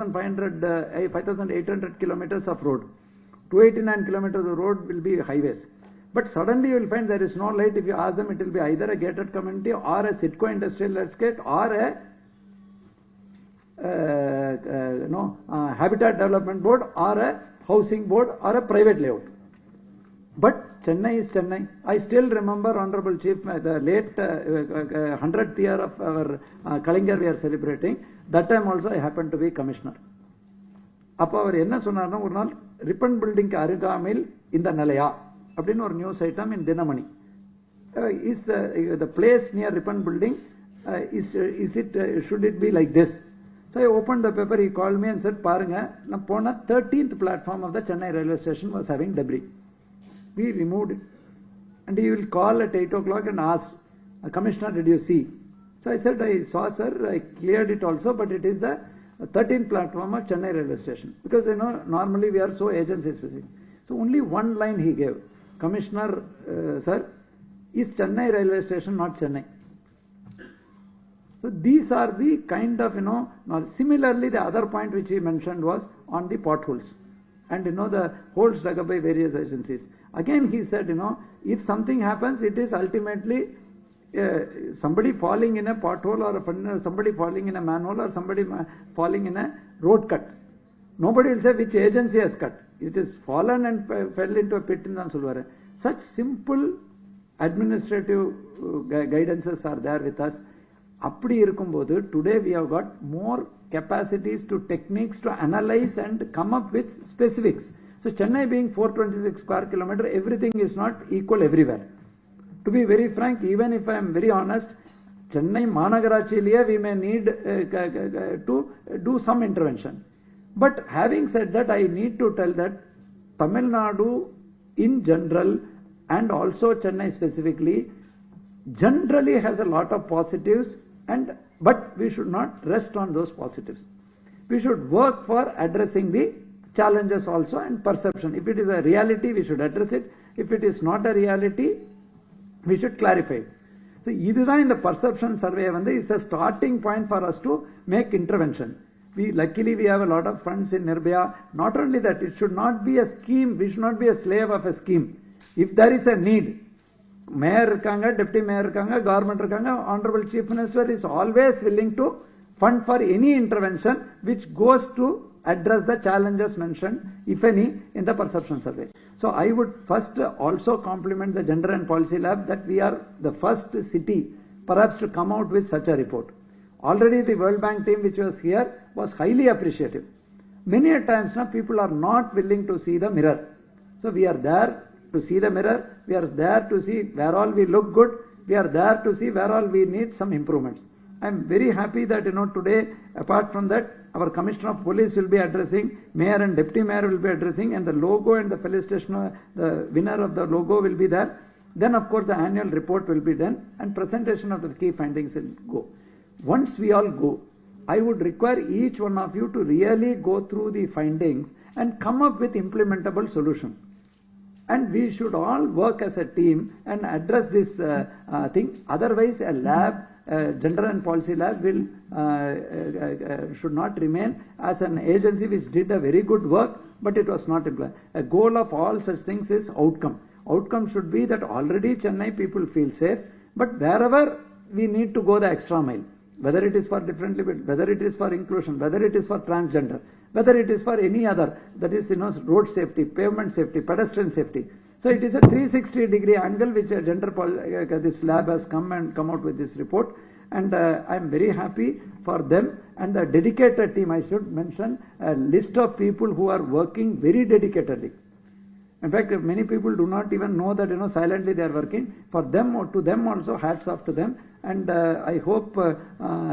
5,800 kilometers of road. 289 kilometers of road will be highways. But suddenly you will find there is no light. If you ask them, it will be either a gated community or a Sitco industrial estate or a habitat development board or a housing board or a private layout. But Chennai is Chennai. I still remember, Honorable Chief, the late 100th year of our Kalingar we are celebrating. That time also I happened to be commissioner. அப்போ அவர் என்ன சொன்னார்னா, ஒரு நாள் ribbon பில்டிங்க்கு அருகாமையில் இந்த நிலையா அப்படின்னு ஒரு news item in Dinamani. Is the place near Ripon building should it be like this? So I opened the paper, he called me and said, பாருங்க, நான் போன 13th platform of the Chennai railway station was having debris. We removed it. And he will call at 8 o'clock and ask, Commissioner, did you see? So I said, I saw, sir, I cleared it also, but it is the 13th platform of Chennai railway station. Because normally we are so agency specific. So only one line he gave. Commissioner, sir, is Chennai railway station not Chennai? So these are the kind of, similarly the other point which he mentioned was on the potholes. And the holes dug up by various agencies. Again he said, if something happens, it is ultimately somebody falling in a pothole or somebody falling in a manhole or somebody falling in a road cut. Nobody will say which agency has cut. It is fallen and fell into a pit in the Such simple administrative guidances are there with us. Today we have got more capacities to techniques to analyze and come up with specifics. So Chennai being 426 square kilometer, everything is not equal everywhere. To be very frank, even if I am very honest, Chennai Managarachilia we may need to do some intervention. But having said that, I need to tell that Tamil Nadu in general and also Chennai specifically generally has a lot of positives, but we should not rest on those positives. We should work for addressing the challenges also and perception. If it is a reality, we should address it. If it is not a reality, we should clarify it. So, this is the perception survey is a starting point for us to make intervention. Luckily we have a lot of funds in Nirbhaya. Not only that, it should not be a scheme. We should not be a slave of a scheme. If there is a need, Mayor irukanga, Deputy Mayor irukanga, Government irukanga, Honorable Chief Minister is always willing to fund for any intervention which goes to address the challenges mentioned, if any, in the perception survey. So I would first also compliment the Gender and Policy Lab that we are the first city perhaps to come out with such a report. Already the World Bank team which was here was highly appreciative. Many a times now people are not willing to see the mirror. So we are there to see the mirror, we are there to see where all we look good, we are there to see where all we need some improvements. I am very happy that today, apart from that, our Commissioner of Police will be addressing, Mayor and Deputy Mayor will be addressing, and the logo and the felicitation, the winner of the logo will be there. Then of course the annual report will be done and presentation of the key findings will go. Once we all go, I would require each one of you to really go through the findings and come up with implementable solutions. And we should all work as a team and address this thing. Otherwise, a lab, Gender and Policy Lab will should not remain as an agency which did a very good work, but it was not implemented. A goal of all such things is outcome. Outcome should be that already Chennai people feel safe, but wherever we need to go the extra mile, whether it is for differently, whether it is for inclusion, whether it is for transgender, whether it is for any other, that is road safety, pavement safety, pedestrian safety. So it is a 360-degree angle which this lab has come out with this report, and I am very happy for them and the dedicated team. I should mention a list of people who are working very dedicatedly. In fact, many people do not even know that silently they are working. For them or to them also, hats off to them. And I hope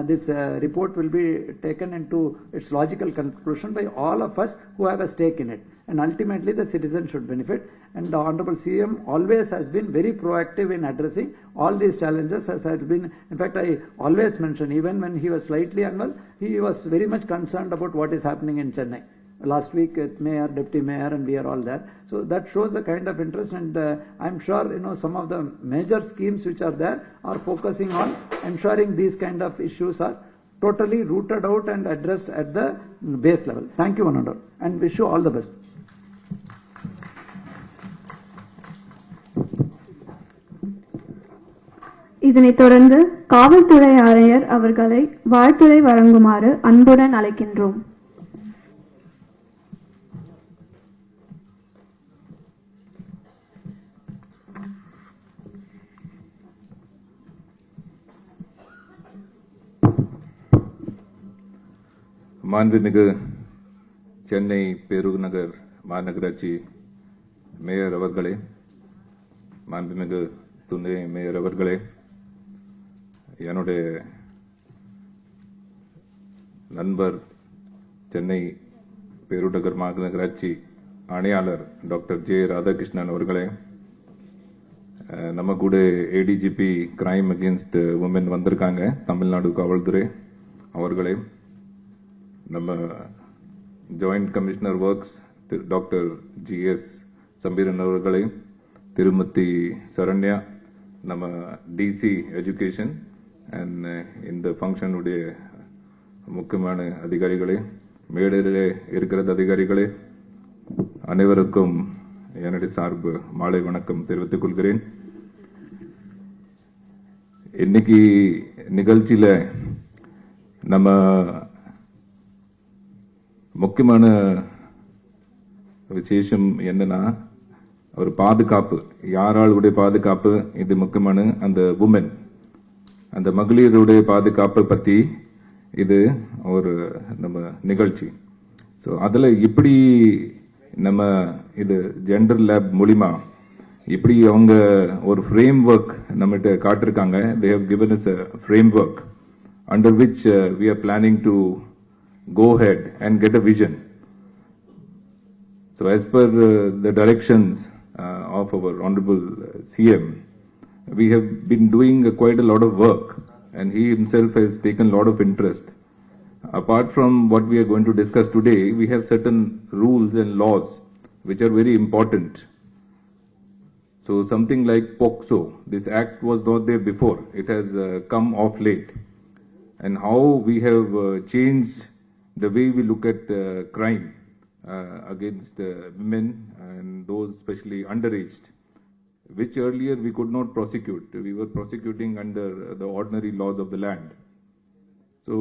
this report will be taken into its logical conclusion by all of us who have a stake in it. And ultimately the citizen should benefit. And the Honorable CM always has been very proactive in addressing all these challenges. As has been, in fact, I always mention, even when he was slightly unwell, he was very much concerned about what is happening in Chennai. Last week, Mayor, Deputy Mayor, and we are all there. So that shows the kind of interest, and I'm sure some of the major schemes which are there are focusing on ensuring these kind of issues are totally rooted out and addressed at the base level. Thank you, one and all, and wish you all the best. இதனைத் தொடர்ந்து காவல்துறை ஆணையர் அவர்களை வாழ்த்துரை வழங்குமாறு அன்புடன் அழைக்கின்றோம். மாண்புமிகு சென்னை பெருநகர் மாநகராட்சி மேயர் அவர்களே, மாண்புமிகு துணை மேயர் அவர்களே, என்னுடைய நண்பர் சென்னை பெருநகர் மாநகராட்சி ஆணையாளர் டாக்டர் ஜே ராதாகிருஷ்ணன் அவர்களே, நம்ம கூட ஏடிஜிபி கிரைம் அகேன்ஸ்ட் உமன் வந்திருக்காங்க தமிழ்நாடு காவல்துறை அவர்களே, நம்ம joint commissioner works doctor G S சம்பீரன் அவர்களே, திருமதி சரண்யா, நம்ம டிசி எஜுகேஷன் அண்ட் இந்த ஃபங்க்ஷனுடைய முக்கியமான அதிகாரிகளே, மேடையிலே இருக்கிற அதிகாரிகளே, அனைவருக்கும் என்னுடைய சார்பு மாலை வணக்கம் தெரிவித்துக் கொள்கிறேன். இன்னைக்கு நிகழ்ச்சியில நம்ம முக்கியமான விசேஷம் என்னன்னா, ஒரு பாதுகாப்பு, யாராளுடைய பாதுகாப்பு, இது முக்கியமான அந்த உமன், அந்த மகளிருடைய பாதுகாப்பை பத்தி இது ஒரு நம்ம நிகழ்ச்சி. ஸோ அதில் இப்படி நம்ம இது ஜெண்டர் லேப் மூலிமா இப்படி அவங்க ஒரு ஃப்ரேம் ஒர்க் நம்மகிட்ட காட்டிருக்காங்க. They have given us a framework under which we are planning to go ahead and get a vision. So as per the directions of our Honorable CM, we have been doing quite a lot of work and he himself has taken a lot of interest. Apart from what we are going to discuss today, we have certain rules and laws which are very important. So something like POCSO, this act was not there before, it has come off late. And how we have changed the way we look at crime against women and those especially underaged, which earlier we could not prosecute. We were prosecuting under the ordinary laws of the land. So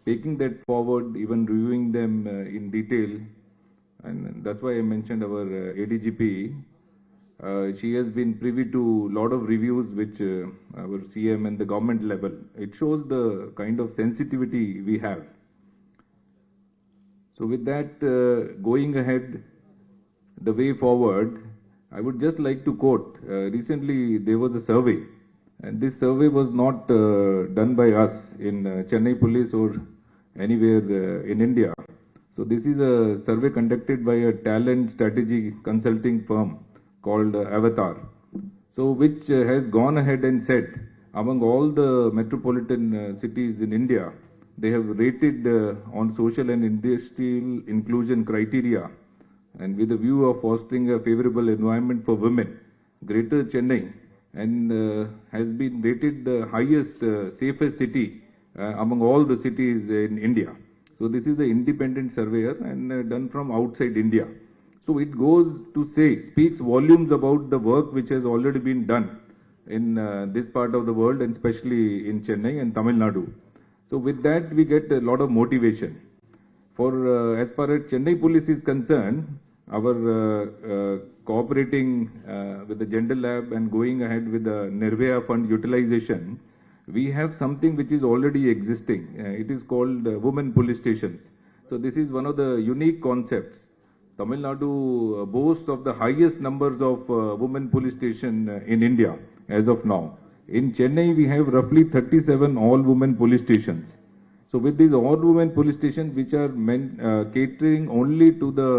taking that forward, even reviewing them in detail, and that's why I mentioned our ADGP. She has been privy to a lot of reviews which our CM and the government level. It shows the kind of sensitivity we have. So with that, going ahead, the way forward, I would just like to quote, recently there was a survey, and this survey was not done by us in Chennai police or anywhere in India. So this is a survey conducted by a talent strategy consulting firm called Avatar. So which has gone ahead and said, among all the metropolitan cities in India, they have rated on social and industrial inclusion criteria, and with a view of fostering a favorable environment for women, Greater Chennai and has been rated the highest safest city among all the cities in India. So this is an independent surveyor and done from outside India. So it goes to say, speaks volumes about the work which has already been done in this part of the world, and especially in Chennai and Tamil Nadu. So with that we get a lot of motivation. For as far as Chennai police is concerned, our cooperating with the Gender Lab and going ahead with the Nirvaya Fund utilization, we have something which is already existing. It is called women police stations. So this is one of the unique concepts. Tamil Nadu boasts of the highest numbers of women police station in India as of now. In Chennai, we have roughly 37 all-women police stations. So with these all-women police stations, which are catering only to the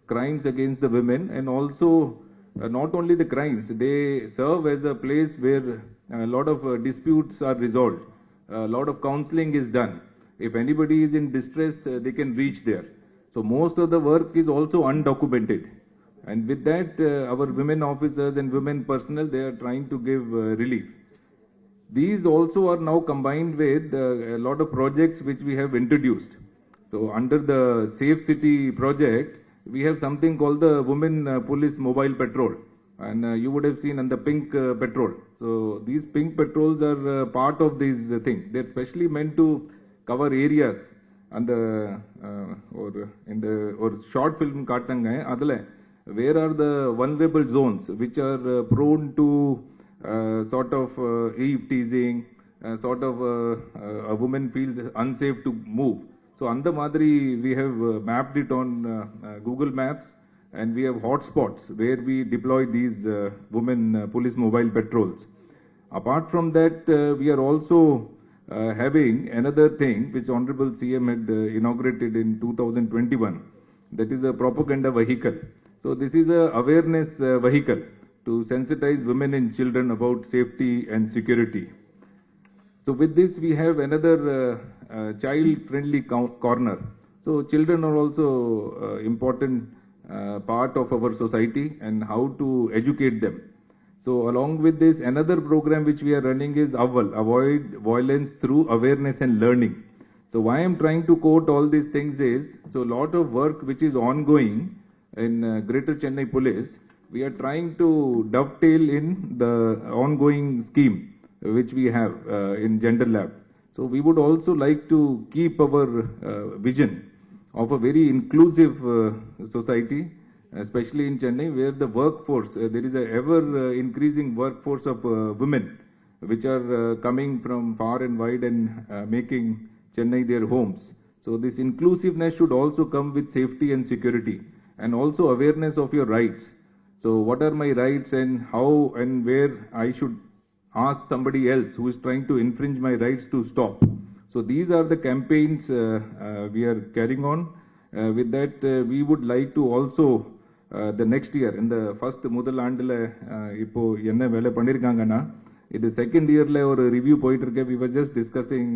crimes against the women, and also not only the crimes, they serve as a place where a lot of disputes are resolved. A lot of counseling is done. If anybody is in distress, they can reach there. So most of the work is also undocumented. And with that, our women officers and women personnel, they are trying to give relief. These also are now combined with a lot of projects which we have introduced. So under the Safe City project, we have something called the Women Police Mobile Patrol. And you would have seen on the pink patrol. So these pink patrols are part of this thing. They're specially meant to cover areas and or short film kaatanga adala where are the vulnerable zones which are prone to sort of eve teasing, sort of a woman feels unsafe to move. So anda madri we have mapped it on Google Maps, and we have hotspots where we deploy these women police mobile patrols. Apart from that, we are also having another thing which Honorable CM had inaugurated in 2021. That is a propaganda vehicle. So this is a awareness vehicle to sensitize women and children about safety and security. So with this, we have another child-friendly corner. So children are also important part of our society, and how to educate them. So along with this, another program which we are running is AVAL, Avoid Violence Through Awareness and Learning. So why I am trying to quote all these things is, so a lot of work which is ongoing in Greater Chennai Police, we are trying to dovetail in the ongoing scheme which we have in Gender Lab. So we would also like to keep our vision of a very inclusive society, especially in Chennai, where the workforce, there is a ever increasing workforce of women, which are coming from far and wide and making Chennai their homes. So this inclusiveness should also come with safety and security, and also awareness of your rights. So what are my rights, and how and where I should ask somebody else who is trying to infringe my rights to stop. So these are the campaigns we are carrying on. With that, we would like to also the next year in the first முதல் ஆண்டுல இப்போ என்ன வேலை பண்ணிருக்காங்கன்னா இது second இயர்ல ஒரு review போயிட்டு இருக்கு. We were just discussing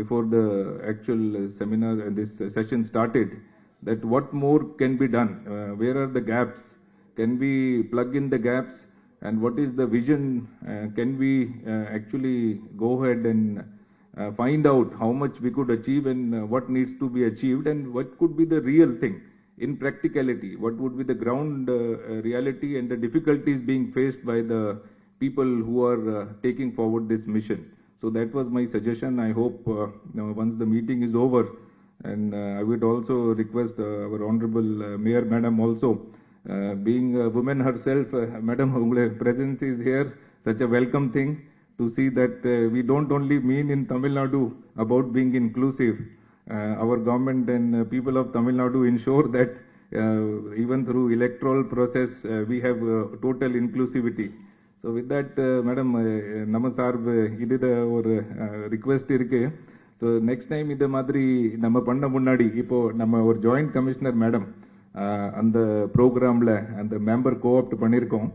before the actual seminar this session started, that what more can be done, where are the gaps, can we plug in the gaps, and what is the vision, can we actually go ahead and find out how much we could achieve, and what needs to be achieved, and what could be the real thing in practicality, what would be the ground reality and the difficulties being faced by the people who are taking forward this mission. So that was my suggestion. I hope once the meeting is over, and I would also request our Honorable Mayor Madam also, being a woman herself, Madam, your presence is here, such a welcome thing to see that we don't only mean in Tamil Nadu about being inclusive. Our government and people of Tamil Nadu ensure that even through electoral process we have total inclusivity. So with that, Madam, நம்ம சார்பு இது ஒரு request இருக்கு. So next time இந்த மாதிரி நம்ம பண்ண முன்னாடி இப்போ நம்ம ஒரு ஜாயிண்ட் கமிஷனர் மேடம் அந்த ப்ரோக்ராமில் அந்த மெம்பர் கோஆப்ட் பண்ணியிருக்கோம்.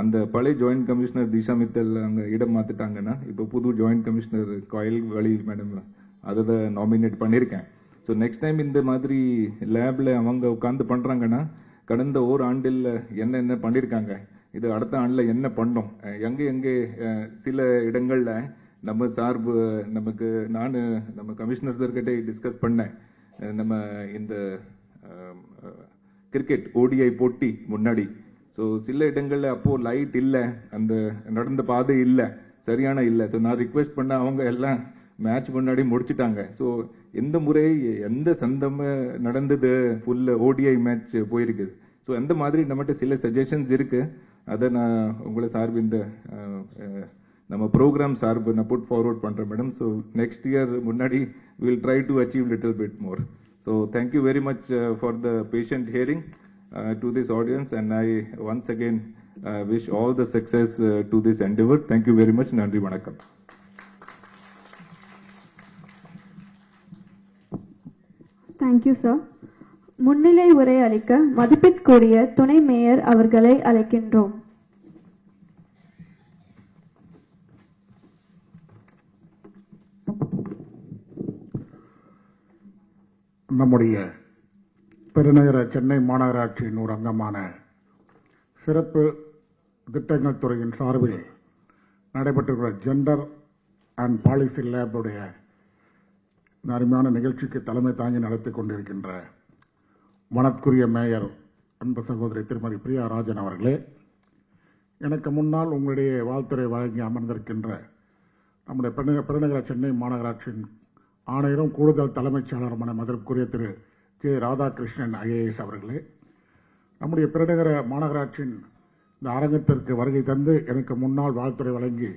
அந்த பழைய ஜாயிண்ட் கமிஷனர் திஷா மித்தல் அந்த இடம் மாற்றிட்டாங்கன்னா இப்போ புது ஜாயிண்ட் கமிஷனர் கோயில் வழி மேடம் அதை நாமினேட் பண்ணியிருக்கேன். ஸோ நெக்ஸ்ட் டைம் இந்த மாதிரி லேபில் அவங்க உட்காந்து பண்ணுறாங்கன்னா கடந்த ஒரு ஆண்டில் என்ன பண்ணியிருக்காங்க, இது அடுத்த ஆண்டில் என்ன பண்ணோம், எங்கே சில இடங்களில் நம்ம சார்பு நமக்கு நம்ம கமிஷனர்கிட்ட டிஸ்கஸ் பண்ணேன். நம்ம இந்த கிரிக்கெட் ஓடிஐ போட்டி முன்னாடி ஸோ சில இடங்களில் அப்போது லைட் இல்லை, அந்த நடந்த பாதை இல்லை, சரியான இல்லை. ஸோ நான் ரிக்வெஸ்ட் பண்ண அவங்க எல்லாம் மேட்ச் முன்னாடி முடிச்சுட்டாங்க. ஸோ எந்த முறை எந்த சந்தம் நடந்தது ஃபுல் ஓடிஐ மேட்ச் போயிருக்குது. ஸோ அந்த மாதிரி நம்மகிட்ட சில சஜஷன்ஸ் இருக்கு. அதை நான் உங்களை சார்பு இந்த நம்ம ப்ரோக்ராம் சார்பு நான் புட் ஃபார்வர்ட் பண்ணுறேன் மேடம். ஸோ நெக்ஸ்ட் இயர் முன்னாடி will try to achieve little bit more. So thank you very much for the patient hearing to this audience, and I once again wish all the success to this endeavor. Thank you very much. Nandri vanakkam. Thank you, sir. முன்னிலை உரை அளிக்க மதிப்பிற்குரிய துணை mayor அவர்களை அழைக்கின்றோம். நம்முடைய பெருநகர சென்னை மாநகராட்சியின் ஒரு அங்கமான சிறப்பு திட்டங்கள் துறையின் சார்பில் நடைபெற்றிருக்கிற ஜெண்டர் அண்ட் பாலிசி லேபுடைய இந்த அருமையான நிகழ்ச்சிக்கு தலைமை தாங்கி நடத்தி கொண்டிருக்கின்ற வனத்துக்குரிய மேயர் அன்பு சகோதரி திருமதி பிரியா ராஜன் அவர்களே, எனக்கு முன்னால் உங்களுடைய வாழ்த்துறை வழங்கி அமர்ந்திருக்கின்ற நம்முடைய பெருநகர சென்னை மாநகராட்சியின் ஆணையரும் கூடுதல் தலைமைச் செயலாளருமான மதிப்புக்குரிய திரு ஜே ராதாகிருஷ்ணன் ஐஏஎஸ் அவர்களே, நம்முடைய பெருநகர மாநகராட்சியின் இந்த அரங்கத்திற்கு வருகை தந்து எனக்கு முன்னால் வாழ்த்துறை வழங்கி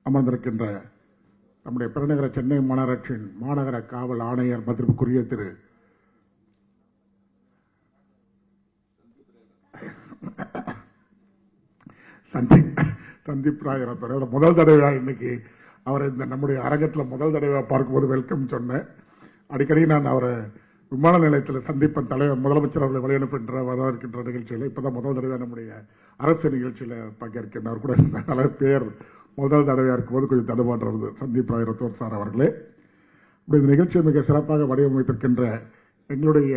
அமர்ந்திருக்கின்ற நம்முடைய பெருநகர சென்னை மாநகராட்சியின் மாநகர காவல் ஆணையர் மதிப்புக்குரிய திரு சந்தீப் ராய் ரத்தோட முதல் தடவையாக இன்னைக்கு அவரை இந்த நம்முடைய அரங்கத்தில் முதல் தடவையாக பார்க்கும்போது வெல்கம் சொன்னேன். அடிக்கடி நான் அவரை விமான நிலையத்தில் சந்திப்பன் தலைவர் முதலமைச்சர் அவர்களை வழியனுப்புகின்ற வரவேற்கின்ற நிகழ்ச்சியில் இப்போதான் முதல் தடவை நம்முடைய அரசு நிகழ்ச்சியில் பங்கேற்கின்றார் கூட நல்ல பேர் முதல் தடவையாக இருக்கும்போது கொஞ்சம் தடுமாற்றது. சந்தீப் ராய் ரத்தோர் சார் அவர்களே, இப்படி இந்த நிகழ்ச்சியை மிக சிறப்பாக வடிவமைத்திருக்கின்ற எங்களுடைய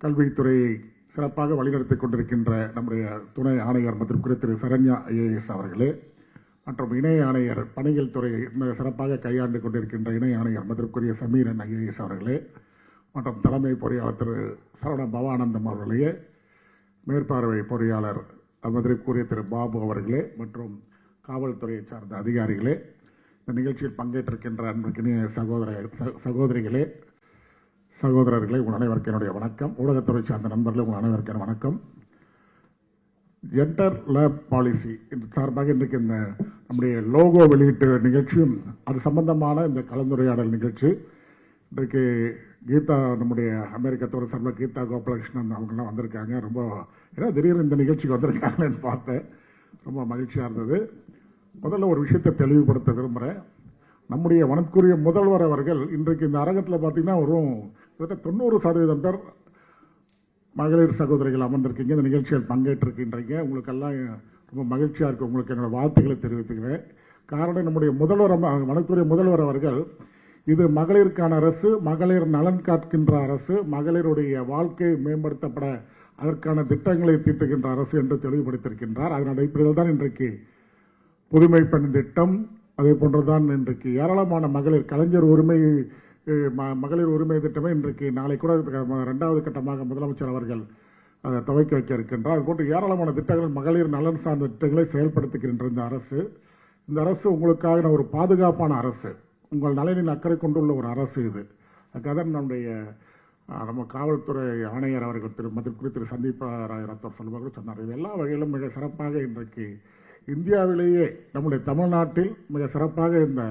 கல்வித்துறையை சிறப்பாக வழிநடத்திக் கொண்டிருக்கின்ற நம்முடைய துணை ஆணையர் மதிப்புக்குரிய திரு சரண்யா ஐஏஎஸ் அவர்களே, மற்றும் இணை ஆணையர் பணிகள் துறையை மிக சிறப்பாக கையாண்டு கொண்டிருக்கின்ற இணை ஆணையர் மதிப்புக்குரிய சமீரன் ஐஏஎஸ் அவர்களே, மற்றும் தலைமை பொறியாளர் திரு சரவண பவானந்தம் அவர்களே, மேற்பார்வை பொறியாளர் மதிப்புக்குரிய திரு பாபு அவர்களே, மற்றும் காவல்துறையை சார்ந்த அதிகாரிகளே, இந்த நிகழ்ச்சியில் பங்கேற்றிருக்கின்ற அன்புக்கினிய சகோதரிகளே, சகோதரர்களே, உங்கள் அனைவருக்கும் என்னுடைய வணக்கம். ஊடகத்துறை சார்ந்த நண்பர்களே, உங்கள் அனைவருக்கும் வணக்கம். ஜெண்டர் லேப் பாலிசி இந்த சார்பாக இன்றைக்கு இந்த நம்முடைய லோகோ வெளியீட்டு நிகழ்ச்சியும் அது சம்பந்தமான இந்த கலந்துரையாடல் நிகழ்ச்சி. இன்றைக்கு கீதா நம்முடைய அமெரிக்கத்தோட சார்பில் கீதா கோபாலகிருஷ்ணன் அவங்கெல்லாம் வந்திருக்காங்க. ரொம்ப ஏன்னா திடீர்னு இந்த நிகழ்ச்சிக்கு வந்திருக்காங்கன்னு பார்த்தேன். ரொம்ப மகிழ்ச்சியாக இருந்தது. முதல்ல ஒரு விஷயத்தை தெளிவுபடுத்த விரும்புகிறேன். நம்முடைய வனத்துக்குரிய முதல்வர் அவர்கள் இன்றைக்கு இந்த அரங்கத்தில் பார்த்தீங்கன்னா ஒரு 90% பேர் மகளிர் சகோதரிகள் அமர்ந்திருக்கீங்க, இந்த நிகழ்ச்சியில் பங்கேற்றிருக்கின்றீங்க. உங்களுக்கெல்லாம் ரொம்ப மகிழ்ச்சியாக இருக்குது. உங்களுக்கு என்னோட வாழ்த்துக்களை தெரிவித்துக்கிறேன். காரணம், நம்முடைய முதல்வர் வனத்துறை முதல்வர் அவர்கள் இது மகளிருக்கான அரசு, மகளிர் நலன் காக்கின்ற அரசு, மகளிருடைய வாழ்க்கை மேம்படுத்தப்பட அதற்கான திட்டங்களை தீட்டுகின்ற அரசு என்று தெளிவுபடுத்தியிருக்கின்றார். அதன் அடிப்படையில் தான் இன்றைக்கு புதுமை பெண் திட்டம், அதே போன்றுதான் இன்றைக்கு ஏராளமான மகளிர் கலைஞர் மகளிர் உரிமை திட்டமே இன்றைக்கு நாளை கூட 2வது கட்டமாக முதலமைச்சர் அவர்கள் துவக்கி வைக்க இருக்கின்றார். அதுபோன்று ஏராளமான திட்டங்கள் மகளிர் நலன் சார்ந்த திட்டங்களை செயல்படுத்துகின்ற இந்த அரசு உங்களுக்காக ஒரு பாதுகாப்பான அரசு, உங்கள் நலனின் அக்கறை கொண்டுள்ள ஒரு அரசு இது. அதுக்காக நம்ம காவல்துறை ஆணையர் அவர்கள் மதிப்புக்குரிய திரு சந்தீப் ராய் ரத்தோர் சொல்லுவார்கள் சொன்னார். இது எல்லா வகையிலும் மிக சிறப்பாக இன்றைக்கு இந்தியாவிலேயே நம்முடைய தமிழ்நாட்டில் மிக சிறப்பாக இந்த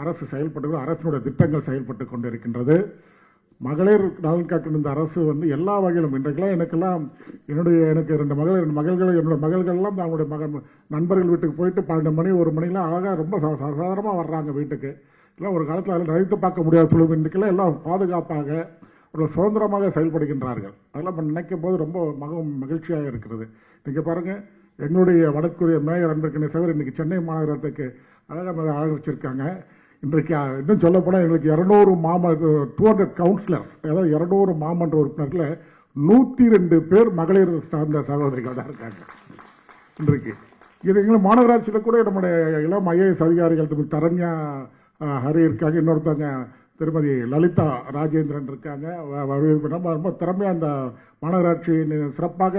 அரசு செயல்பட்டு அரசினுடைய திட்டங்கள் செயல்பட்டு கொண்டிருக்கின்றது. மகளிர் நலன் காக்கின்ற இந்த அரசு எல்லா வகையிலும் இன்றைக்கெல்லாம் எனக்கு 2 மகள்கள் என்னோட மகள்கள்லாம் அவங்களுடைய நண்பர்கள் வீட்டுக்கு போயிட்டு 12 மணி 1 மணிலாம் அழகாக ரொம்ப சாதாரணமாக வர்றாங்க வீட்டுக்கு. எல்லாம் ஒரு காலத்தில் அதில் நினைத்து பார்க்க முடியாத சொல்லுவோம். இன்றைக்கெல்லாம் எல்லாம் பாதுகாப்பாக ஒரு சுதந்திரமாக செயல்படுகின்றார்கள். அதெல்லாம் நினைக்கும் போது ரொம்ப மகிழ்ச்சியாக இருக்கிறது. நீங்கள் பாருங்கள், எங்களுடைய வடக்குரிய மேயர் அன்றைக்கு சகோதரி இன்னைக்கு சென்னை மாநகரத்துக்கு அழகாக வச்சிருக்காங்க. இன்றைக்கு இன்னும் சொல்லப்போனால் எங்களுக்கு 200 கவுன்சிலர்ஸ், அதாவது 200 மாமன்ற உறுப்பினர்கள் 102 பேர் மகளிர் சார்ந்த சகோதரிகள் தான் இருக்காங்க இன்றைக்கு. இது எங்களை மாநகராட்சியில் கூட நம்முடைய இளம் ஐஏஎஸ் அதிகாரிகள் சரண்யா ஹரி இருக்காங்க, இன்னொருத்தவங்க திருமதி லலிதா ராஜேந்திரன் இருக்காங்க. ரொம்ப திறமையாக அந்த மாநகராட்சியின் சிறப்பாக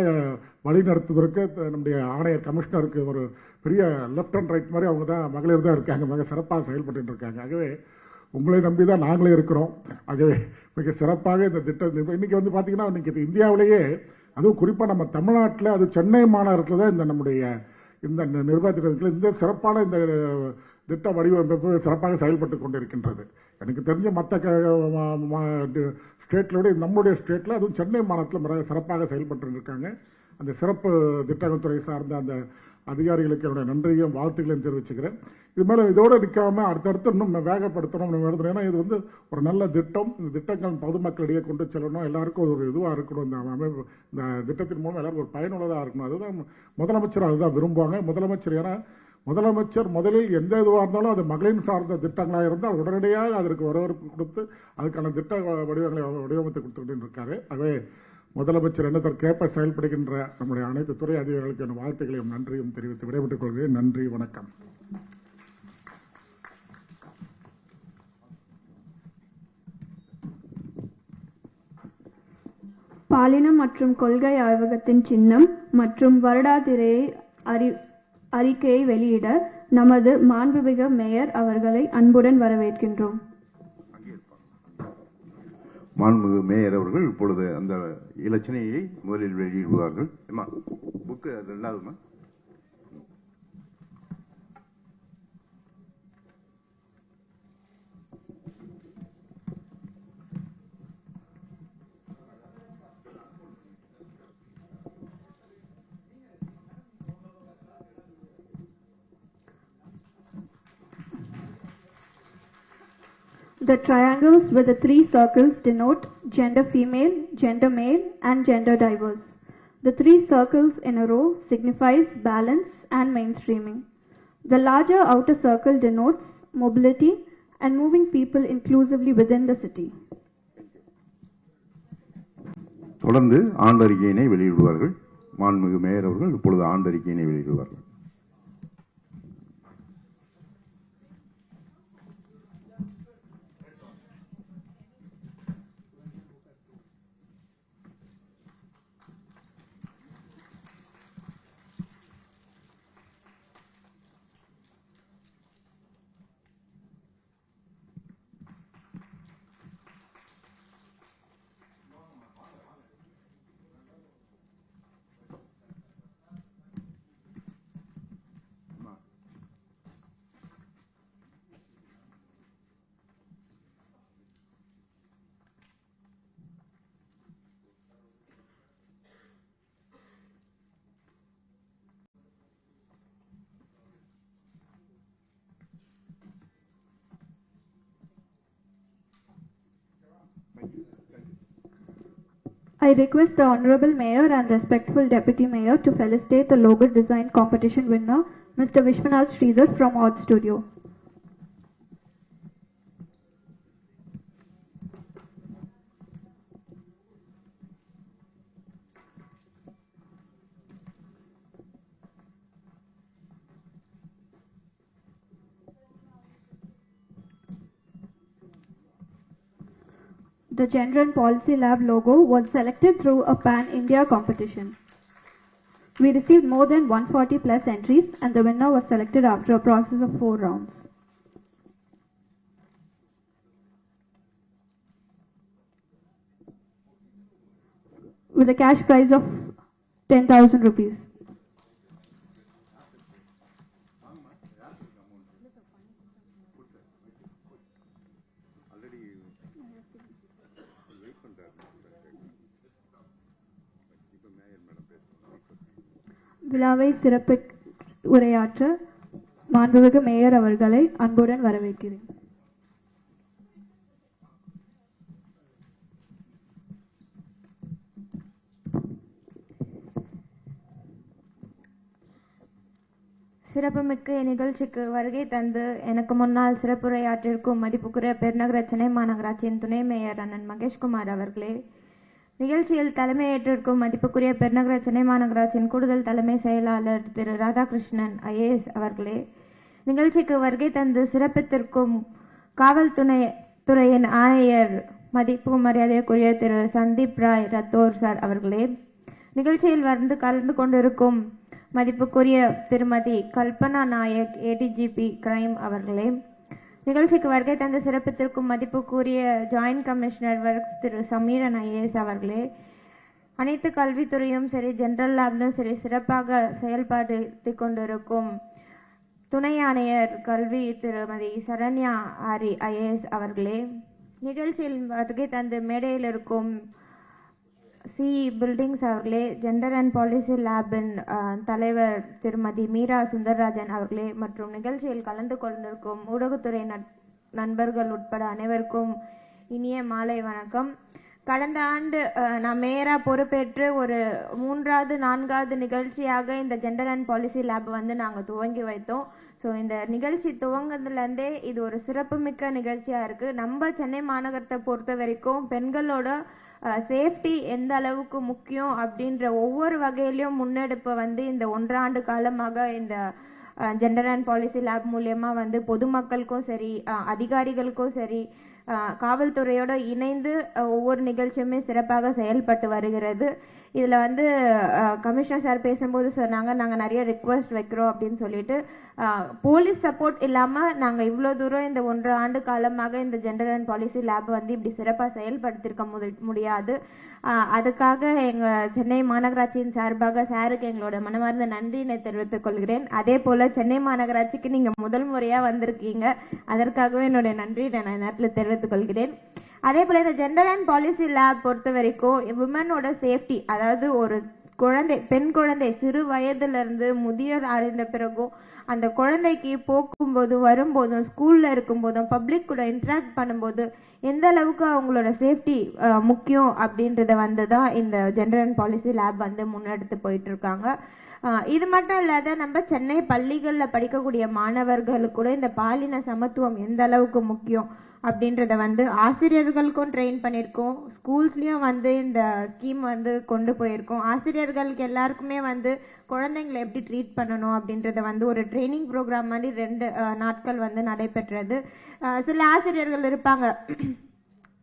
வழிநடத்துவதற்கு நம்முடைய ஆணையர் கமிஷனருக்கு ஒரு பெரிய லெஃப்ட் அண்ட் ரைட் மாதிரி அவங்க தான் மகளிர் தான் இருக்காங்க, மிக சிறப்பாக செயல்பட்டு இருக்காங்க. ஆகவே உங்களை நம்பி தான் நாங்களே இருக்கிறோம். ஆகவே மிக சிறப்பாக இந்த திட்டம் இன்னைக்கு பார்த்தீங்கன்னா இன்னைக்கு இந்தியாவிலேயே அதுவும் குறிப்பாக நம்ம தமிழ்நாட்டில் அது சென்னை மாநகரத்தில் தான் இந்த நம்முடைய இந்த நிர்வாகத்தில் இந்த சிறப்பான இந்த திட்ட வடிவமைப்பு சிறப்பாக செயல்பட்டு கொண்டிருக்கின்றது. எனக்கு தெரிஞ்ச மற்ற ஸ்டேட்டில் விட நம்முடைய ஸ்டேட்டில் அதுவும் சென்னை மாநிலத்தில் சிறப்பாக செயல்பட்டு இருக்காங்க. அந்த சிறப்பு திட்டங்கள் துறை சார்ந்த அந்த அதிகாரிகளுக்கு என்னுடைய நன்றியும் வாழ்த்துக்களையும் தெரிவிச்சுக்கிறேன். இது மேலே இதோடு நிற்காம அடுத்தடுத்து இன்னும் வேகப்படுத்தணும் எழுதுறேன். ஏன்னா இது ஒரு நல்ல திட்டம். இந்த திட்டங்கள் பொதுமக்களிடையே கொண்டு செல்லணும், எல்லாருக்கும் ஒரு இதுவாக இருக்கணும். இந்த அமைப்பு இந்த திட்டத்தின் மூலம் எல்லாருக்கும் ஒரு பயனுள்ளதாக இருக்கணும். அதுதான் முதலமைச்சர் அதுதான் விரும்புவாங்க. முதலமைச்சர் முதலில் எந்த இதுவாக இருந்தாலும் அது மகளிர் சார்ந்த திட்டங்களாக இருந்தால் உடனடியாக அதற்கு வரவேற்பு கொடுத்து அதுக்கான திட்ட வடிவங்களை வடிவமைத்து கொடுத்துக்கிட்டு இருக்காரு. ஆகவே முதலமைச்சர் எண்ணத்திற்கேற்ப செயல்படுகின்ற நம்முடைய அனைத்து துறை அதிகாரிகளுக்கு என் வாழ்த்துக்களையும் நன்றியும் தெரிவித்து விடைபெற்றுக் கொள்கிறேன். நன்றி, வணக்கம். பாலினம் மற்றும் கொள்கை ஆய்வகத்தின் சின்னம் மற்றும் வருடாந்திர அறிக்கையை வெளியிட நமது மாண்புமிகு மேயர் அவர்களை அன்புடன் வரவேற்கின்றோம். மாண்புமிகு மேயர் அவர்கள் இப்பொழுது அந்த இலச்சினையை முதலில் வெளியிடுவார்கள். Book ரெண்டாவதுமா? The triangles with the 3 circles denote gender female, gender male and gender diverse. The 3 circles in a row signifies balance and mainstreaming. The larger outer circle denotes mobility and moving people inclusively within the city. தொடர்ந்து ஆண்டறிக்கையினை வெளியிடுவார்கள். மாண்புமிகு mayor அவர்கள் இப்பொழுது ஆண்டறிக்கையினை வெளியிடுவார்கள். I request the Honorable Mayor and respectful Deputy Mayor to felicitate the logo design competition winner, Mr. Vishwanath Sridhar from Art Studio. The Gender and Policy Lab logo was selected through a pan-India competition. We received more than 140 plus entries and the winner was selected after a process of 4 rounds. With a cash prize of 10,000 rupees. விழாவை சிறப்பு உரையாற்ற மாண்புமிகு mayor அவர்களை அன்புடன் வரவேற்கிறேன். சிறப்புமிக்க நிகழ்ச்சிக்கு வருகை தந்து எனக்கு முன்னால் சிறப்புரையாற்றிருக்கும் மதிப்புக்குரிய பெருநகர சென்னை மாநகராட்சியின் துணை மேயர் அண்ணன் மகேஷ்குமார் அவர்களே, நிகழ்ச்சியில் தலைமையேற்றிருக்கும் மதிப்புக்குரிய பெருநகர சென்னை மாநகராட்சியின் கூடுதல் தலைமை செயலாளர் திரு ராதாகிருஷ்ணன் IAS அவர்களே, நிகழ்ச்சிக்கு வருகை தந்து சிறப்பித்திருக்கும் காவல்துறையின் ஆணையர் மதிப்பு மரியாதைக்குரிய திரு சந்தீப் ராய் ரத்தோர் சார் அவர்களே, நிகழ்ச்சியில் வந்து கலந்து கொண்டிருக்கும் மதிப்புக்குரிய திருமதி கல்பனா நாயக் ADGP கிரைம் அவர்களே, நிகழ்ச்சிக்கு வருகை தந்து சிறப்பித்திருக்கும் மதிப்புக்குரிய ஜாயின்ட் கமிஷனர் ஒர்க்ஸ் திரு சமீரன் IAS அவர்களே, அனைத்து கல்வித்துறையும் சரி ஜெனரல் லேப்லும் சரி சிறப்பாக செயல்படுத்தி கொண்டிருக்கும் துணை ஆணையர் கல்வி திருமதி சரண்யா ஆரி IAS அவர்களே, நிகழ்ச்சியில் வருகை தந்து மேடையில் இருக்கும் பில்டிங்ஸ் அவர்களே, ஜெண்டர் அண்ட் பாலிசி லேபின் தலைவர் திருமதி மீரா சுந்தரராஜன் அவர்களே மற்றும் நிகழ்ச்சியில் கலந்து கொண்டிருக்கும் ஊடகத்துறை நண்பர்கள் உட்பட அனைவருக்கும் இனிய மாலை வணக்கம். கடந்த ஆண்டு நான் மேயரா பொறுப்பேற்று ஒரு 3வது 4வது நிகழ்ச்சியாக இந்த ஜெண்டர் அண்ட் பாலிசி லேப் வந்து நாங்கள் துவங்கி வைத்தோம். ஸோ இந்த நிகழ்ச்சி துவங்கினதுலேருந்தே இது ஒரு சிறப்புமிக்க நிகழ்ச்சியாக இருக்குது. நம்ம சென்னை மாநகரத்தை பொறுத்த வரைக்கும் பெண்களோட சேஃப்டி எந்த அளவுக்கு முக்கியம் அப்படின்ற ஒவ்வொரு வகையிலையும் முன்னெடுப்பை வந்து இந்த 1 ஆண்டு காலமாக இந்த ஜெண்டர் அண்ட் பாலிசி லேப் மூலயமா வந்து பொதுமக்களுக்கும் சரி, அதிகாரிகளுக்கும் சரி, காவல்துறையோட இணைந்து ஒவ்வொரு நிகழ்ச்சியுமே சிறப்பாக செயல்பட்டு வருகிறது. இதில் வந்து கமிஷனர் சார் பேசும்போது சொன்னாங்க, நாங்கள் நிறைய ரிக்வெஸ்ட் வைக்கிறோம் அப்படின்னு சொல்லிட்டு. போலீஸ் சப்போர்ட் இல்லாமல் நாங்கள் இவ்வளோ தூரம் இந்த 1 ஆண்டு காலமாக இந்த ஜெண்டர் அண்ட் பாலிசி லேப் வந்து இப்படி சிறப்பாக செயல்படுத்திருக்க முடியாது. அதுக்காக எங்கள் சென்னை மாநகராட்சியின் சார்பாக சாருக்கு எங்களோட மனமார்ந்த நன்றியினை தெரிவித்துக் கொள்கிறேன். அதே போல் சென்னை மாநகராட்சிக்கு நீங்கள் முதல் முறையாக வந்திருக்கீங்க, அதற்காகவே என்னுடைய நன்றியை நான் நேரத்தில் தெரிவித்துக் கொள்கிறேன். அதே போல் இந்த ஜெண்டர் அண்ட் பாலிசி லேப் பொறுத்த வரைக்கும் விமனோட சேஃப்டி, அதாவது ஒரு குழந்தை, பெண் குழந்தை சிறு வயதிலிருந்து முதியோர் அறிந்த பிறகும் அந்த குழந்தைக்கு போக்கும்போது வரும்போதும் ஸ்கூல்ல இருக்கும்போதும் பப்ளிக் கூட இன்டராக்ட் பண்ணும்போது எந்த அளவுக்கு அவங்களோட சேஃப்டி முக்கியம் அப்படின்றத வந்து தான் இந்த ஜெண்டர் அண்ட் பாலிசி லேப் வந்து முன்னெடுத்து போயிட்டு இருக்காங்க. இது மட்டும் இல்லாத நம்ம சென்னை பள்ளிகளில் படிக்கக்கூடிய மாணவர்களுக்கு கூட இந்த பாலின சமத்துவம் எந்த அளவுக்கு முக்கியம் அப்படின்றத வந்து ஆசிரியர்களுக்கும் ட்ரெயின் பண்ணியிருக்கோம், ஸ்கூல்ஸ்லேயும் வந்து இந்த ஸ்கீம் வந்து கொண்டு போயிருக்கோம். ஆசிரியர்களுக்கு எல்லாருக்குமே வந்து குழந்தைங்களை எப்படி ட்ரீட் பண்ணணும் அப்படின்றத வந்து ஒரு ட்ரைனிங் ப்ரோக்ராம் மாதிரி 2 நாட்கள் வந்து நடைபெற்றது. சில ஆசிரியர்கள் இருப்பாங்க,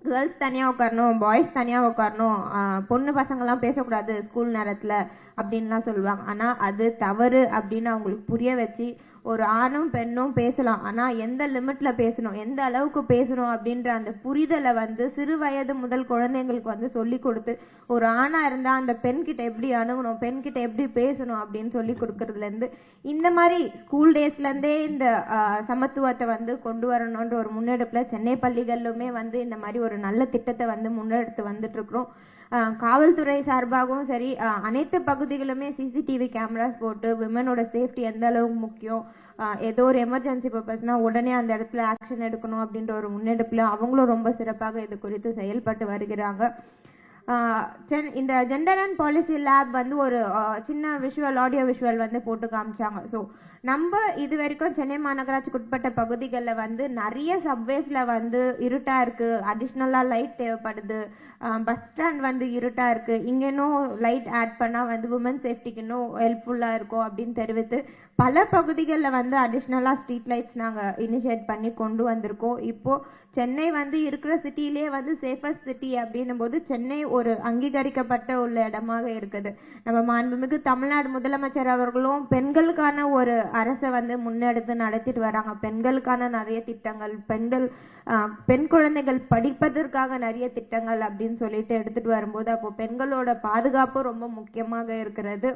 கேர்ள்ஸ் தனியாக உட்காரணும், பாய்ஸ் தனியாக உட்காரணும், பொண்ணு பசங்கள்லாம் பேசக்கூடாது ஸ்கூல் நேரத்தில் அப்படின்லாம் சொல்லுவாங்க. ஆனால் அது தவறு அப்படின்னு அவங்களுக்கு புரிய வச்சு, ஒரு ஆணும் பெண்ணும் பேசலாம், ஆனால் எந்த லிமிட்டில் பேசணும், எந்த அளவுக்கு பேசணும் அப்படின்ற அந்த புரிதலை வந்து சிறு வயது முதல் குழந்தைங்களுக்கு வந்து சொல்லி கொடுத்து, ஒரு ஆணாக இருந்தால் அந்த பெண்கிட்ட எப்படி அணுகணும், பெண்கிட்ட எப்படி பேசணும் அப்படின்னு சொல்லி கொடுக்கறதுலேருந்து இந்த மாதிரி ஸ்கூல் டேஸ்லேருந்தே இந்த சமத்துவத்தை வந்து கொண்டு வரணுன்ற ஒரு முன்னெடுப்பில் சென்னை பள்ளிகளிலுமே வந்து இந்த மாதிரி ஒரு நல்ல திட்டத்தை வந்து முன்னெடுத்து வந்துட்டு இருக்கிறோம். காவல்துறை சார்பாகவும் சரி, அனைத்து பகுதிகளுமே சிசிடிவி கேமராஸ் போட்டு விமனோட சேஃப்டி எந்த அளவுக்கு முக்கியம், ஏதோ ஒரு எமர்ஜென்சி பர்பஸ்னா உடனே அந்த இடத்துல ஆக்ஷன் எடுக்கணும் அப்படின்ற ஒரு முன்னெடுப்பில் அவங்களும் ரொம்ப சிறப்பாக இது குறித்து செயல்பட்டு வருகிறாங்க. இந்த ஜெண்டர் அண்ட் பாலிசி லேப் வந்து ஒரு சின்ன விஷுவல், ஆடியோ விஷுவல் வந்து போட்டு காமிச்சாங்க. ஸோ நம்ம இது வரைக்கும் சென்னை மாநகராட்சிக்கு உட்பட்ட பகுதிகளில் வந்து நிறைய சப்வேஸில் வந்து இருட்டாக இருக்குது, அடிஷ்னலாக லைட் தேவைப்படுது, பஸ் ஸ்டாண்ட் வந்து இருட்டாக இருக்குது, இங்கே இன்னும் லைட் ஆட் பண்ணால் வந்து உமன் சேஃப்டிக்கு இன்னும் ஹெல்ப்ஃபுல்லாக இருக்கும் அப்படின்னு தெரிவித்து பல பகுதிகளில் வந்து அடிஷ்னலாக ஸ்ட்ரீட் லைட்ஸ் நாங்கள் இனிஷியேட் பண்ணி கொண்டு வந்திருக்கோம். இப்போது சென்னை வந்து இருக்கிற சிட்டிலே வந்து சேஃபஸ்ட் சிட்டி அப்படின்னும் போது சென்னை ஒரு அங்கீகரிக்கப்பட்ட உள்ள இடமாக இருக்குது. நம்ம மாண்புமிகு தமிழ்நாடு முதலமைச்சர் அவர்களும் பெண்களுக்கான ஒரு அரசை வந்து முன்னெடுத்து நடத்திட்டு வராங்க. பெண்களுக்கான நிறைய திட்டங்கள், பெண் குழந்தைகள் படிப்பதற்காக நிறைய திட்டங்கள் அப்படின்னு சொல்லிட்டு எடுத்துட்டு வரும்போது அப்போ பெண்களோட பாதுகாப்பு ரொம்ப முக்கியமாக இருக்கிறது.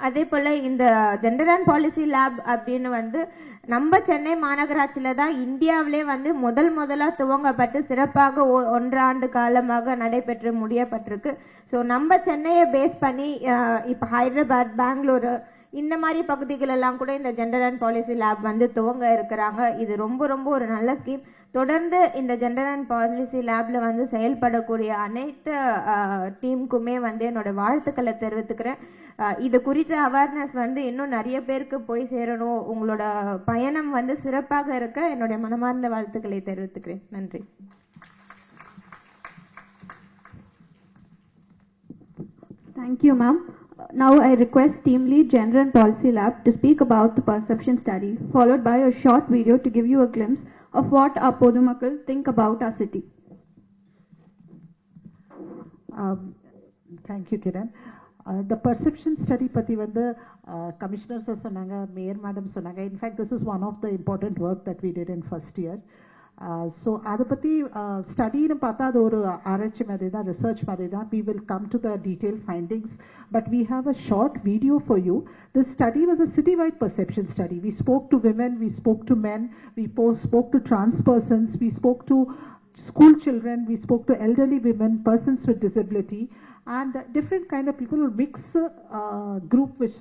அதே போல இந்த ஜெண்டர் அண்ட் பாலிசி லேப் அப்படின்னு வந்து நம்ம சென்னை மாநகராட்சியில தான் இந்தியாவிலே வந்து முதலா துவங்கப்பட்டு சிறப்பாக 1 ஆண்டு காலமாக நடைபெற்று முடியப்பட்டிருக்கு. ஸோ நம்ம சென்னையை பேஸ் பண்ணி இப்போ ஹைதராபாத், பெங்களூரு இந்த மாதிரி பகுதிகளெல்லாம் கூட இந்த ஜெண்டர் அண்ட் பாலிசி லேப் வந்து துவங்க இருக்கிறாங்க. இது ரொம்ப ஒரு நல்ல ஸ்கீம். தொடர்ந்து இந்த ஜெண்டர் அண்ட் பாலிசி லேப்ல வந்து செயல்படக்கூடிய அனைத்து டீமுக்குமே வந்து என்னோட வாழ்த்துக்களை தெரிவித்துக்கிறேன். இது குறித்த அவேர்னஸ் வந்து இன்னும் நிறைய பேருக்கு போய் சேரணும். உங்களோட பயணம் வந்து சிறப்பாக இருக்க என்னுடைய மனமார்ந்த வாழ்த்துக்களை தெரிவித்துக்கிறேன். நன்றி. Thank you, ma'am. Now I request Team Lead Gender and Policy Lab to speak about the perception study, followed by a short video to give you a glimpse of what our Podumakkal think about our city. Thank you, Kiran. The perception study பத்தி வந்து commissioners சொன்னாங்க, mayor madam சொன்னாங்க. In fact, this is one of the important work that we did in first year. So அதை பற்றி ஸ்டடின்னு பார்த்தா அது ஒரு ஆராய்ச்சி மாதிரி தான், ரிசர்ச் மாதிரி தான். We will come to the detailed findings, but we have a short video for you. This study was a citywide perception study. We spoke to women, we spoke to men, we spoke to trans persons, we spoke to school children, we spoke to elderly women, persons with disability, and different kind of people who mix group which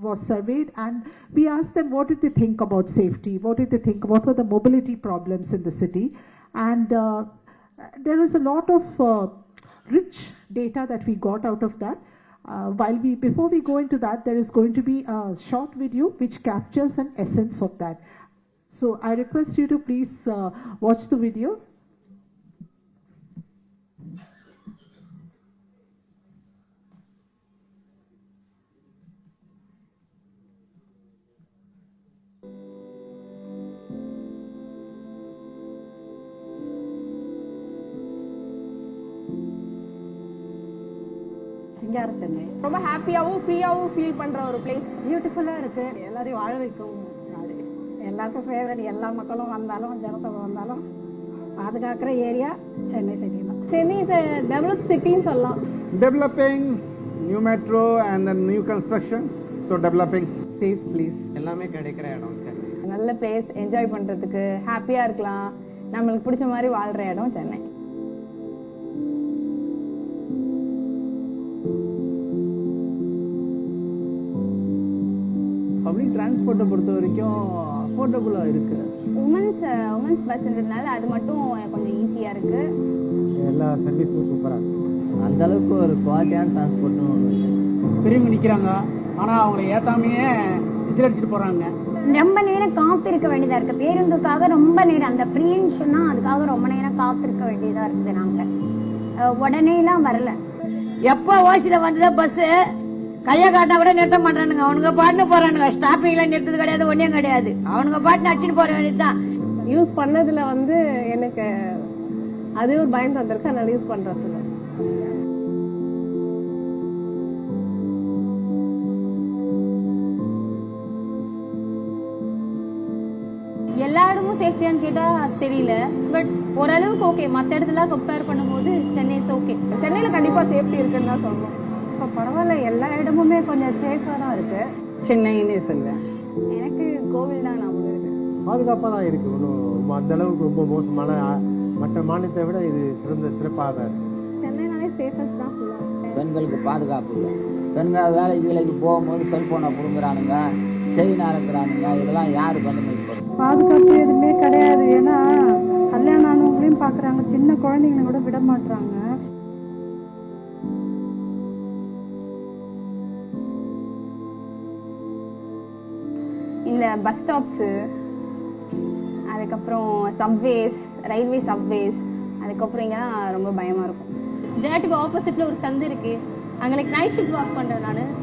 was surveyed, and we asked them what did they think about safety, what did they think, what were the mobility problems in the city, and there is a lot of rich data that we got out of that. Before we go into that, there is going to be a short video which captures an essence of that. So I request you to please watch the video. சிங்கார சென்னை. ரொம்ப ஹாப்பியாகவும் ஃப்ரீயாகவும் feel பண்ணுற ஒரு place. பியூட்டிஃபுல்லாக இருக்குது, எல்லாரையும் வாழ வைக்கும் நாடு. எல்லாருக்கும் ஃபேவரட், எல்லா மக்களும் வந்தாலும் ஜனத்தொகை வந்தாலும் பாதுகாக்கிற ஏரியா சென்னை சிட்டி தான். சென்னை இஸ் a developed சிட்டின்னு சொல்லலாம். Developing, new metro and then new construction, so developing. Safe place, எல்லாமே கிடைக்கிற இடம் சென்னை. நல்ல பிளேஸ், என்ஜாய் பண்ணுறதுக்கு, ஹாப்பியாக இருக்கலாம், நம்மளுக்கு பிடிச்ச மாதிரி வாழ்கிற இடம் சென்னை. பப்ளிக் டிரான்ஸ்போர்ட்டை பொறுத்த வரைக்கும் அஃபோர்டபுளாக இருக்குது. உமன்ஸ் பஸ்ன்றதுனால அது மட்டும் கொஞ்சம் ஈஸியாக இருக்குது. எல்லா சர்வீஸும் சூப்பராக இருக்குது. அந்த அளவுக்கு ஒரு குவாலிட்டியான டிரான்ஸ்போர்ட்னு ஒன்று இல்லை. திரும்பி நிற்கிறாங்க, ஆனால் அவங்கள ஏற்றாமையே விசிலடிச்சுட்டு போகிறாங்க. ரொம்ப நேரம் காத்திருக்க வேண்டியதா இருக்கு பேருந்துக்காக. ரொம்ப நேரம் அந்த ஃப்ரீன்னு சொன்னா அதுக்காக ரொம்ப நேரம் காத்திருக்க வேண்டியதா இருக்குது. நாங்க உடனே எல்லாம் வரல. எப்போ ஓசில வந்ததா பஸ் கையை காட்டினா கூட நிறுத்த மாட்டானுங்க. அவனுங்க பாட்டுன்னு போறானுங்க. ஸ்டாப்பிங்ல நிறுத்தது கிடையாது, ஒன்றும் கிடையாது. அவனுங்க பாட்டுன்னு அடிச்சுட்டு போற வேண்டியதுதான். யூஸ் பண்ணதுல வந்து எனக்கு அதே ஒரு பயம் தந்திருக்கு, அதனால யூஸ் பண்றதுல. எல்லா இடமும் சேஃப்டியான்னு கேட்டா தெரியல, பட் ஓரளவுக்கு ஓகே. மற்ற இடத்துல கம்பேர் பண்ணும்போது சென்னை இஸ் ஓகே. சென்னையில கண்டிப்பா சேஃப்டி இருக்குன்னு தான் சொல்லணும். இப்போ பரவாயில்ல, எல்லா இடமுமே கொஞ்சம் சேஃபாக தான் இருக்கு. சென்னைன்னே சொல்லுவேன். எனக்கு கோவில் தான் ஞாபகம் இருக்கு. பாதுகாப்பாக தான் இருக்கு. ஒன்றும் அந்த அளவுக்கு ரொம்ப மோசமான மற்ற மாநிலத்தை விட இது சிறப்பாக தான் இருக்கு. சென்னைனாலே சேஃபஸ்ட் தான் ஃபுல்லாக. பெண்களுக்கு பாதுகாப்பு இல்லை. பெண்கள் வேலைக்கு போகும்போது செல்போனை பிடுங்குறானுங்க, செயின் அறக்குறானுங்க. இதெல்லாம் யாரு கண்டுபிடிச்சு பாதுகாப்பு எதுவுமே கிடையாது. ஏன்னா கல்யாணம் ஆனவங்களையும் பார்க்குறாங்க, சின்ன குழந்தைங்களை கூட விட மாட்டாங்க. இந்த பஸ் ஸ்டாப்ஸு, அதுக்கப்புறம் சப்வேஸ், ரயில்வே சப்வேஸ், அதுக்கப்புறம் இங்கே தான் ரொம்ப பயமாக இருக்கும். ஜேட்டுக்கு ஆப்போசிட்டில் ஒரு சந்து இருக்கு, அங்கே நைட் ஷிஃப்ட் வாக் பண்ணுறேன் நான்.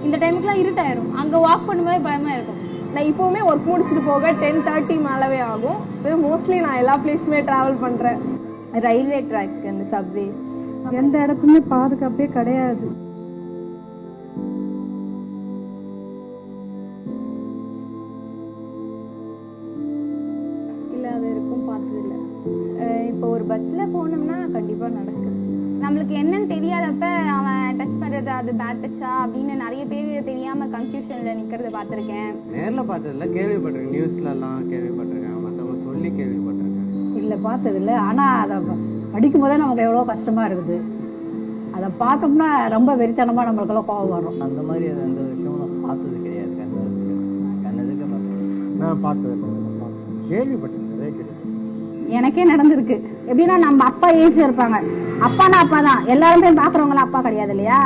இந்த டைமுக்குலாம் இருட்டாயிரும், அங்கே வாக் பண்ணும்போது பயமாக இருக்கும். நான் இப்போவுமே ஒர்க் முடிச்சுட்டு போக 10:30 மேலவே ஆகும். மோஸ்ட்லி நான் எல்லா பிளேஸுமே ட்ராவல் பண்ணுறேன். ரயில்வே ட்ராக், அந்த சப்வேஸ், எந்த இடத்துலையுமே பாதுகாப்பே கிடையாது. இல்லை அது இருக்கும் பார்த்ததில்ல. இப்போ ஒரு பஸ்ஸில் போனோம்னா கண்டிப்பாக நடக்குது. நம்மளுக்கு என்னன்னு தெரியாதப்ப அவன் டச் பண்ணுறது அது பேட் டச்சா அப்படின்னு நிறைய பேர் தெரியாமல் கன்ஃபியூஷனில் நிற்கிறத பார்த்துருக்கேன். நேரில் பார்த்ததில்ல, கேள்விப்பட்டிருக்கேன். நியூஸ்லலாம் கேள்விப்பட்டிருக்கேன், மற்றவங்க சொல்லி கேள்விப்பட்டிருக்கேன். இல்லை பார்த்ததில்ல, ஆனால் அதை படிக்கும் போதே நமக்கு எவ்வளோ கஷ்டமாக இருக்குது. அதை பார்த்தோம்னா ரொம்ப வெறித்தனமாக நம்மளுக்கெல்லாம் கோபம் வரும். அந்த மாதிரி அந்த விஷயம் நான் பார்த்தது கிடையாது. கண்ணதுக்கு நான் பார்த்ததில்லை, கேள்விப்பட்டிருக்கேன், நிறைய கேள்விப்பட்டேன். எனக்கே நடந்திருக்கு. எப்படின்னா நம்ம அப்பா ஏசி இருப்பாங்க, அப்பானா அப்பா தான், எல்லாருமே பாக்குறவங்களாம் அப்பா கிடையாது இல்லையா.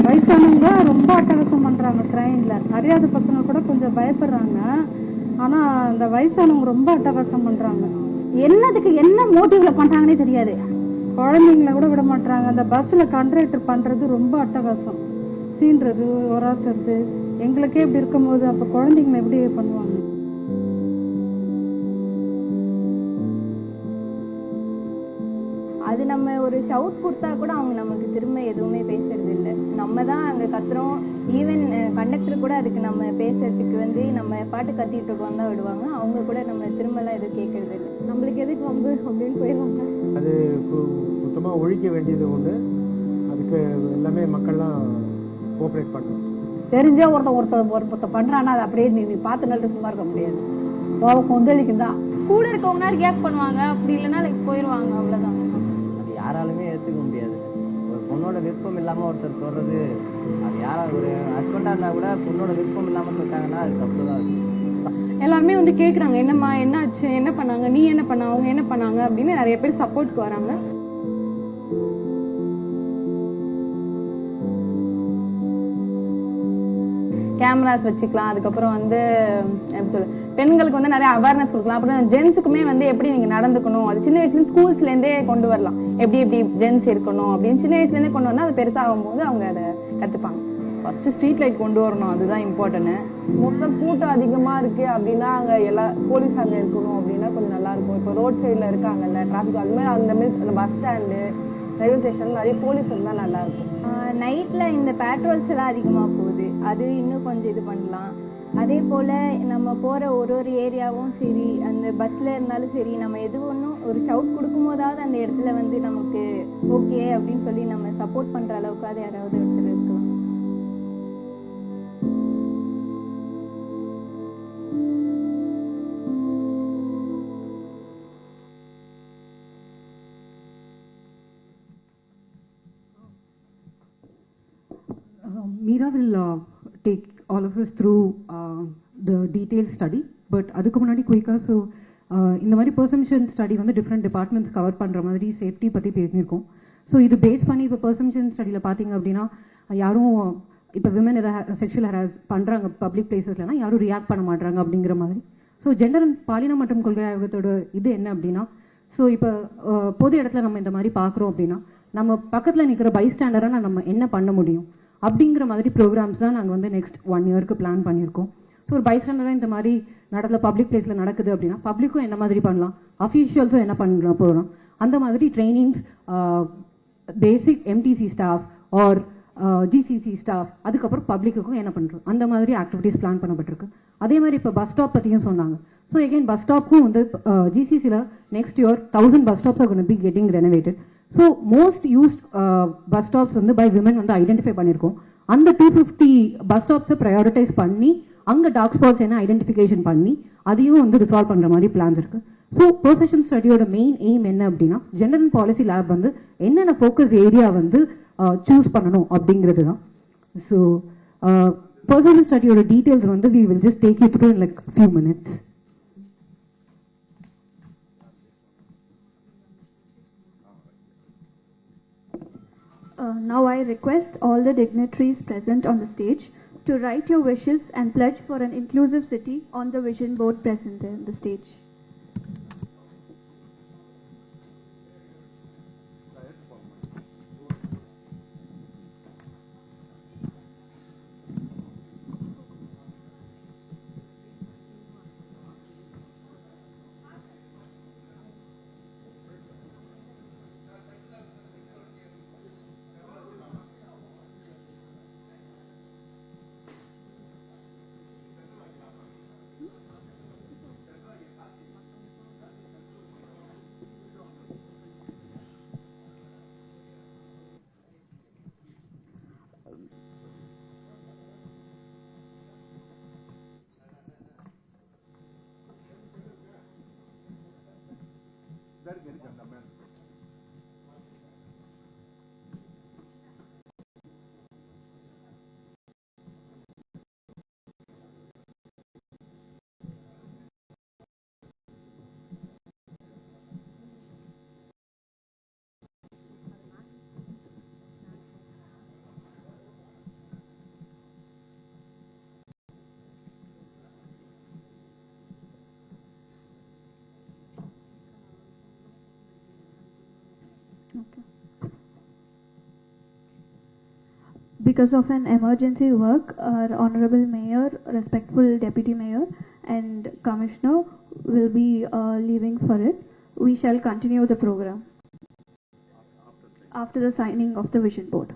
வயசானவங்க ரொம்ப அட்டகாசம் பண்றாங்க ட்ரெயின்ல. அறியாத பசங்க கூட கொஞ்சம் பயப்படுறாங்க, ஆனா இந்த வயசானவங்க ரொம்ப அட்டகாசம் பண்றாங்க. என்னதுக்கு என்ன மோட்டிவ்ல பண்றாங்கன்னே தெரியாது. குழந்தைங்கள கூட விட மாட்டாங்க. அந்த பஸ்ல கண்டக்டர் பண்றது ரொம்ப அட்டகாசம், சீன்றது, ஒராசுறது. எங்களுக்கே இப்படி இருக்கும்போது அப்ப குழந்தைங்களை எப்படி பண்ணுவாங்க? அது நம்ம ஒரு ஷவுட் கொடுத்தா கூட அவங்க நமக்கு திரும்ப எதுவுமே பேசுறது இல்லை. நம்ம தான் அங்கே கத்துறோம். ஈவன் கண்டக்டர் கூட அதுக்கு நம்ம பேசுறதுக்கு வந்து நம்ம பாட்டு கத்திட்டு இருக்கோம் தான் விடுவாங்க. அவங்க கூட நம்ம திரும்பலாம் எதுவும் கேட்கறது இல்லை. நம்மளுக்கு எதுக்கு வம்பு அப்படின்னு போயிடுவாங்க. அது சுத்தமாக ஒழிக்க வேண்டியது ஒன்று. அதுக்கு எல்லாமே மக்கள்லாம் கோஆப்ரேட் பண்ணணும். தெரிஞ்ச ஒருத்தர் பண்றான்னா அது அப்படியே நீ பார்த்து நல்ல சும்மா இருக்க முடியாது. கொந்தளிக்கும் தான். கூட இருக்கவங்க ரியாக்ட் பண்ணுவாங்க, அப்படி இல்லைன்னா லைக் போயிடுவாங்க, அவ்வளோதான். யாராலுமே ஏற்றுக்க முடியாது. ஒரு பொண்ணோட விருப்பம் இல்லாமல் ஒருத்தர் சொல்றது, அது யாராவது ஒரு ஹஸ்பண்டாக இருந்தால் கூட பொண்ணோட விருப்பம் இல்லாமல் போயிட்டாங்கன்னா அது தப்பு தான் இருக்கு. எல்லாருமே வந்து கேட்குறாங்க, என்னம்மா என்ன ஆச்சு, என்ன பண்ணாங்க, நீ என்ன பண்ண, அவங்க என்ன பண்ணாங்க அப்படின்னு நிறைய பேர் சப்போர்ட்க்கு வராங்க. கேமராஸ் வச்சுக்கலாம். அதுக்கப்புறம் வந்து எப்படி சொல்ல, பெண்களுக்கு வந்து நிறைய அவேர்னஸ் கொடுக்கலாம். அப்புறம் ஜென்ஸுக்குமே வந்து எப்படி நீங்க நடந்துக்கணும், அது சின்ன வயசுல ஸ்கூல்ஸ்ல இருந்தே கொண்டு வரலாம். எப்படி எப்படி ஜென்ஸ் இருக்கணும் அப்படின்னு சின்ன வயசுல இருந்தே கொண்டு வந்தா அது பெருசாகும் போது அவங்க அதை கத்துப்பாங்க. ஃபர்ஸ்ட் ஸ்ட்ரீட் லைட் கொண்டு வரணும், அதுதான் இம்பார்ட்டன்ட். மோஸ்டா கூட்டம் அதிகமா இருக்கு அப்படின்னா அங்க எல்லா போலீஸ் அங்க இருக்கணும் அப்படின்னா கொஞ்சம் நல்லா இருக்கும். இப்போ ரோட் சைட்ல இருக்காங்கல்ல டிராபிக், அது மாதிரி அந்த பஸ் ஸ்டாண்டு ரயில்வே ஸ்டேஷன்ல நிறைய போலீஸ் இருந்தால் நல்லா இருக்கும். நைட்ல இந்த பேட்ரோல்ஸ் எல்லாம் அதிகமாக போகுது, அது இன்னும் கொஞ்சம் இது பண்ணலாம். அதே போல் நம்ம போகிற ஒரு ஏரியாவும் சரி, அந்த பஸ்ஸில் இருந்தாலும் சரி, நம்ம எது ஒன்றும் ஒரு ஷவுட் கொடுக்கும்போதாவது அந்த இடத்துல வந்து நமக்கு ஓகே அப்படின்னு சொல்லி நம்ம சப்போர்ட் பண்ணுற அளவுக்கு அது யாராவது ஒருத்தர் இருக்கலாம். Meera will take all of us through the detailed study, but அதுக்கு முன்னாடி குயிக்காக ஸோ இந்த மாதிரி பெர்செப்ஷன் ஸ்டடி வந்து டிஃப்ரெண்ட் டிபார்ட்மெண்ட்ஸ் கவர் பண்ணுற மாதிரி சேஃப்டி பற்றி பேசியிருக்கோம். ஸோ இது பேஸ் பண்ணி இப்போ பெர்செப்ஷன் ஸ்டடியில் பார்த்தீங்க அப்படின்னா யாரும் இப்போ விமன் எதாவது செக்ஷுவல் ஹராஸ் பண்ணுறாங்க பப்ளிக் பிளேசஸ்லனா யாரும் ரியாக்ட் பண்ண மாட்டாங்க அப்படிங்கிற மாதிரி. ஸோ ஜெண்டர் அண்ட் பாலின மற்றும் கொள்கை ஆய்வகத்தோட இது என்ன அப்படின்னா, ஸோ இப்போ பொது இடத்துல நம்ம இந்த மாதிரி பார்க்குறோம் அப்படின்னா நம்ம பக்கத்தில் நிற்கிற பைஸ்டாண்டராக நம்ம என்ன பண்ண முடியும் அப்படிங்கிற மாதிரி ப்ரோக்ராம்ஸ் தான் நாங்கள் வந்து நெக்ஸ்ட் 1 இயருக்கு பிளான் பண்ணியிருக்கோம். ஸோ ஒரு பைஸ்டாண்டராக இந்த மாதிரி நடத்துல பப்ளிக் பிளேஸில் நடக்குது அப்படின்னா பப்ளிக்கும் என்ன மாதிரி பண்ணலாம், அஃபீஷியல்ஸும் என்ன பண்ண போகிறோம், அந்த மாதிரி trainings basic MTC staff or GCC staff, அதுக்கப்புறம் பப்ளிக்குக்கும் என்ன பண்ணுறோம் அந்த மாதிரி ஆக்டிவிட்டீஸ் பிளான் பண்ணப்பட்டிருக்கு. அதே மாதிரி இப்போ பஸ் ஸ்டாப் பற்றியும் சொன்னாங்க. ஸோ எகைன் பஸ் ஸ்டாப்புக்கும் வந்து ஜிசிசியில் next year 1000 bus stops are gonna be getting renovated. So most used bus stops வந்து பை விமன் வந்து ஐடென்டிஃபை பண்ணியிருக்கோம். அந்த 250 பஸ் ஸ்டாப்ஸை ப்ரையாரிட்டைஸ் பண்ணி அங்கே டார்க் ஸ்பாட்ஸ் என்ன ஐடென்டிஃபிகேஷன் பண்ணி அதையும் வந்து ரிசால்வ் பண்ணுற மாதிரி பிளான்ஸ் இருக்குது. ஸோ பெர்செப்ஷன் ஸ்டடியோட மெயின் எய்ம் என்ன அப்படின்னா ஜெண்டர் அண்ட் பாலிசி லேப் வந்து என்னென்ன ஃபோக்கஸ் ஏரியா வந்து சூஸ் பண்ணணும் அப்படிங்கிறது தான். ஸோ பெர்செப்ஷன் ஸ்டடியோட டீட்டெயில்ஸ் வந்து we will just take you through in like few minutes. Now I request all the dignitaries present on the stage to write your wishes and pledge for an inclusive city on the vision board present on the stage. Okay. Because of an emergency work, our Honorable Mayor, respectful Deputy Mayor and Commissioner will be leaving for it. We shall continue the program after the signing of the vision board.